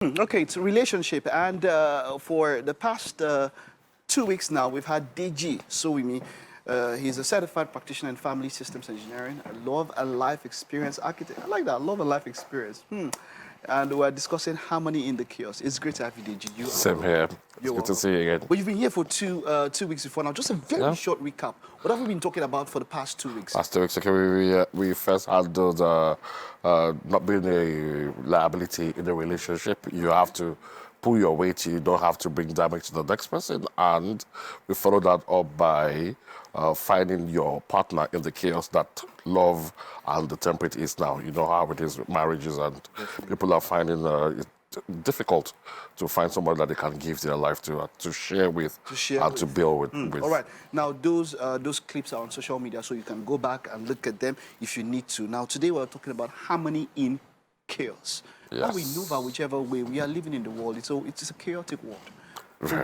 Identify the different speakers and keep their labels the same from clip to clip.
Speaker 1: Okay, it's a relationship, and for the past 2 weeks now, we've had Deji Sowunmi. He's a certified practitioner in family systems engineering, a love and life experience architect. I like that, love and life experience. And we're discussing harmony in the chaos. It's great to have you, Deji.
Speaker 2: Same here. It's good to see you again.
Speaker 1: But you've been here for 2 weeks before now. Just a very short recap. What have we been talking about for the past 2 weeks?
Speaker 2: Last 2 weeks, okay, we first had those not being a liability in a relationship. You have to pull your weight. You don't have to bring damage to the next person. And we followed that up by finding your partner in the chaos that love and the temperate is now. You know how it is with marriages, and people are finding it difficult to find somebody that they can give their life to share with, to build with.
Speaker 1: All right. Now, those clips are on social media, so you can go back and look at them if you need to. Now, today we're talking about harmony in chaos.
Speaker 2: Yes.
Speaker 1: How we maneuver whichever way we are living in the world. It's a chaotic world. So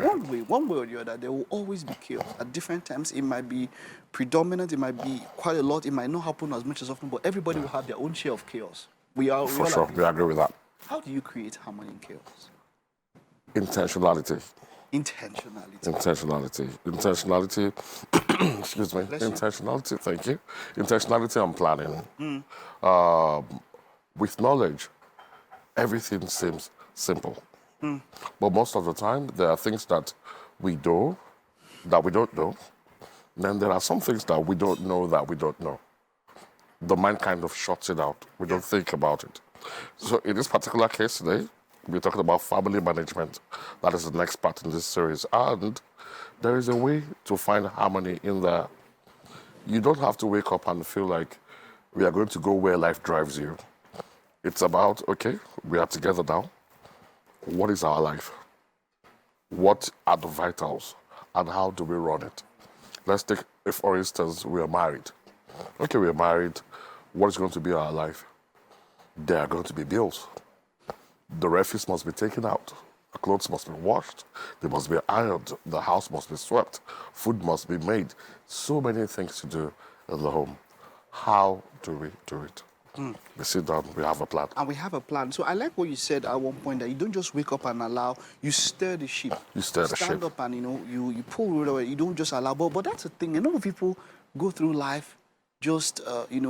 Speaker 1: one way or the other, there will always be chaos. At different times, it might be predominant, it might be quite a lot, it might not happen as much as often, but everybody will have their own share of chaos.
Speaker 2: For sure, we agree with that.
Speaker 1: How do you create harmony in chaos?
Speaker 2: Intentionality.
Speaker 1: Intentionality.
Speaker 2: Excuse me. Intentionality, thank you. Intentionality and planning. With knowledge, everything seems simple. But most of the time, there are things that we do that we don't know. Then there are some things that we don't know that we don't know. The mind kind of shuts it out. We don't think about it. So in this particular case today, we're talking about family management. That is the next part in this series. And there is a way to find harmony in there. You don't have to wake up and feel like we are going to go where life drives you. It's about, okay, we are together now. What is our life? What are the vitals? And how do we run it? Let's take, if for instance, we are married. Okay, we are married. What is going to be our life? There are going to be bills. The refuse must be taken out. The clothes must be washed. They must be ironed. The house must be swept. Food must be made. So many things to do in the home. How do we do it? We sit down, we have a plan.
Speaker 1: And we have a plan. So I like what you said at one point, that you don't just wake up and allow, you stir the ship.
Speaker 2: You stir the ship.
Speaker 1: Stand up and, you pull it away. You don't just allow. But that's the thing. A lot of people go through life just,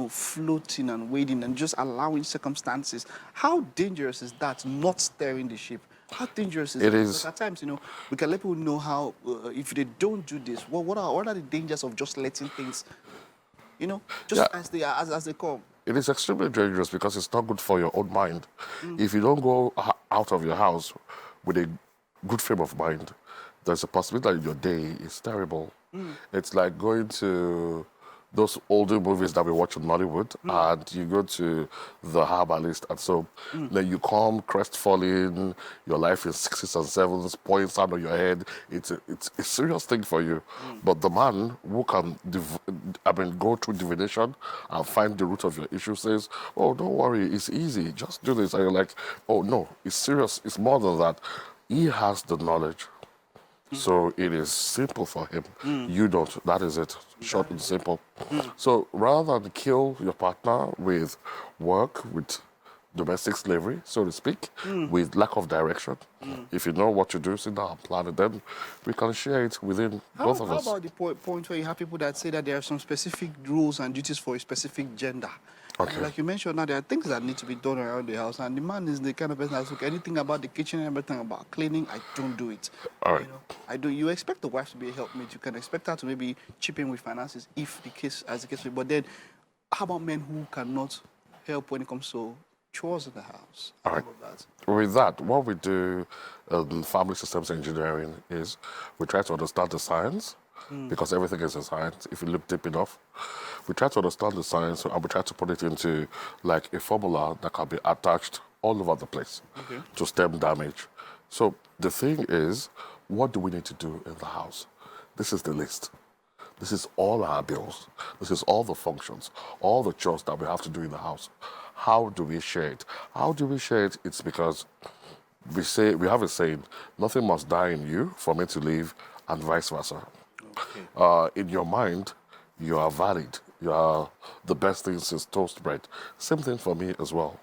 Speaker 1: floating and wading and just allowing circumstances. How dangerous is that, not stirring the ship? How dangerous is it? Because at times, we can let people know how, if they don't do this, what are the dangers of just letting things, as they come?
Speaker 2: It is extremely dangerous because it's not good for your own mind. If you don't go out of your house with a good frame of mind, there's a possibility that your day is terrible. It's like going to those older movies that we watch in Hollywood, and you go to the herbalist, and so then you come crestfallen, your life is 6s and 7s, points out of your head. It's a serious thing for you. But the man who can go through divination and find the root of your issue says, oh, don't worry, it's easy, just do this. And you're like, oh no, it's serious, it's more than that. He has the knowledge. So it is simple for him. You don't. That is it. Short and simple. So rather than kill your partner with work, with domestic slavery, so to speak, with lack of direction, if you know what to do, sit down and plan it, then we can share it within both of us.
Speaker 1: How about the point where you have people that say that there are some specific rules and duties for a specific gender?
Speaker 2: Okay.
Speaker 1: Like you mentioned, now there are things that need to be done around the house, and the man is the kind of person that's like, anything about the kitchen, everything about cleaning, I don't do it.
Speaker 2: All right.
Speaker 1: I do. You expect the wife to be a helpmate. You can expect her to maybe chip in with finances, if the case, as the case may be. But then, how about men who cannot help when it comes to chores in the house?
Speaker 2: All right. With that, what we do in family systems engineering is we try to understand the science. Because everything is a science, if you look deep enough. We try to understand the science, and we try to put it into like a formula that can be attached all over the place to stem damage. So the thing is, what do we need to do in the house? This is the list. This is all our bills. This is all the functions, all the chores that we have to do in the house. How do we share it? How do we share it? It's because we have a saying, nothing must die in you for me to live, and vice versa. In your mind, you are valid. You are the best thing since toast bread. Same thing for me as well.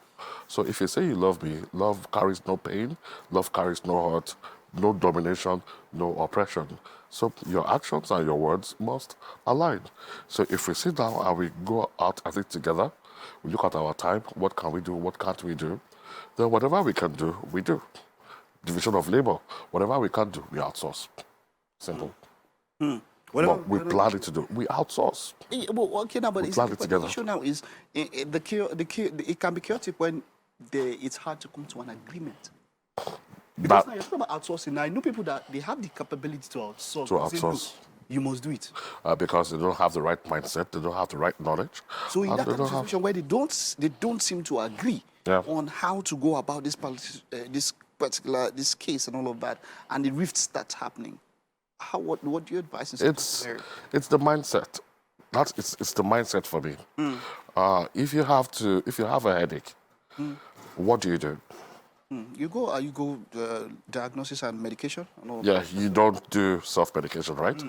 Speaker 2: So if you say you love me, love carries no pain, love carries no hurt, no domination, no oppression. So your actions and your words must align. So if we sit down and we go out at it together, we look at our time, what can we do, what can't we do, then whatever we can do, we do. Division of labor, whatever we can do, we outsource. Simple. But we plan it to do. We outsource.
Speaker 1: Well, okay, now, but
Speaker 2: plan it
Speaker 1: the
Speaker 2: together.
Speaker 1: issue now is it can be chaotic when it's hard to come to an agreement. Because now you're talking about outsourcing. Now I know people that they have the capability to outsource.
Speaker 2: To
Speaker 1: They say, "Look,
Speaker 2: outsource.
Speaker 1: you must do it."
Speaker 2: Because they don't have the right mindset, they don't have the right knowledge.
Speaker 1: So in
Speaker 2: and
Speaker 1: that
Speaker 2: they
Speaker 1: kind of
Speaker 2: don't have-
Speaker 1: situation where they don't seem to agree
Speaker 2: Yeah.
Speaker 1: on how to go about this this case and all of that, and the rift starts happening. What do you advise?
Speaker 2: It's the mindset. It's the mindset for me. If you have a headache, what do?
Speaker 1: You go diagnosis and medication and all of
Speaker 2: Yeah,
Speaker 1: that.
Speaker 2: you don't do self-medication, right?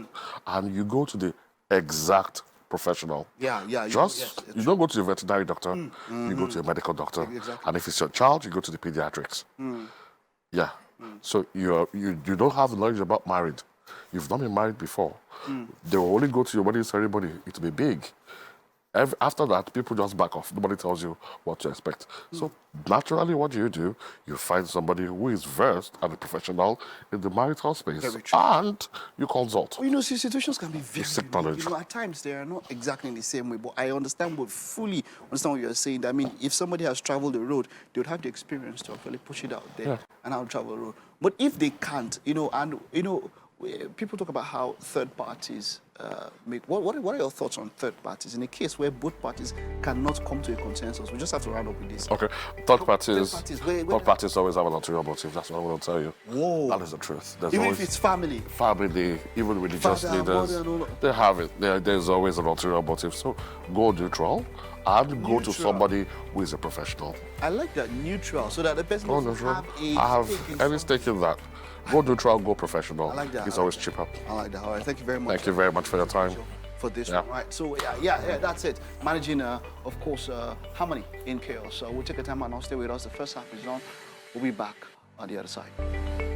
Speaker 2: And you go to the exact professional.
Speaker 1: Yeah.
Speaker 2: Just you don't go to the veterinary doctor. You go to a medical doctor.
Speaker 1: Exactly.
Speaker 2: And if it's your child, you go to the pediatrics. Yeah. So you don't have the knowledge about marriage. You've not been married before. They will only go to your wedding ceremony. It will be big. After that, people just back off. Nobody tells you what to expect. So naturally, what do? You find somebody who is versed and a professional in the marital space,
Speaker 1: Very true.
Speaker 2: and you consult.
Speaker 1: Well, situations can be very
Speaker 2: seek
Speaker 1: unique.
Speaker 2: knowledge.
Speaker 1: At times they are not exactly in the same way, but I fully understand what you're saying. I mean, if somebody has traveled the road, they would have the experience to actually push it out there and how to travel the road. But if they can't, people talk about how third parties make. What are your thoughts on third parties in a case where both parties cannot come to a consensus? We just have to round up with this.
Speaker 2: Okay, third parties
Speaker 1: where-
Speaker 2: always have an ulterior motive. That's what I want to tell you.
Speaker 1: Whoa.
Speaker 2: That is the truth. There's
Speaker 1: Even
Speaker 2: always
Speaker 1: if it's family.
Speaker 2: family, even religious
Speaker 1: Father,
Speaker 2: leaders,
Speaker 1: mother, and all that.
Speaker 2: they have it. There's always an ulterior motive. So go neutral and go to
Speaker 1: Neutral.
Speaker 2: somebody who is a professional.
Speaker 1: I like that, neutral, so that the person
Speaker 2: Go
Speaker 1: doesn't
Speaker 2: neutral.
Speaker 1: have a
Speaker 2: I have
Speaker 1: stake in
Speaker 2: any
Speaker 1: something.
Speaker 2: stake in that. Go neutral, go professional.
Speaker 1: I like that.
Speaker 2: It's
Speaker 1: I
Speaker 2: always
Speaker 1: like
Speaker 2: cheaper.
Speaker 1: I like that. All right, thank you very much.
Speaker 2: Thank you very much for your time.
Speaker 1: For this
Speaker 2: Yeah.
Speaker 1: one, right? So yeah, that's it. Managing, of course, harmony in chaos. So we'll take a time and I'll stay with us. The first half is done. We'll be back on the other side.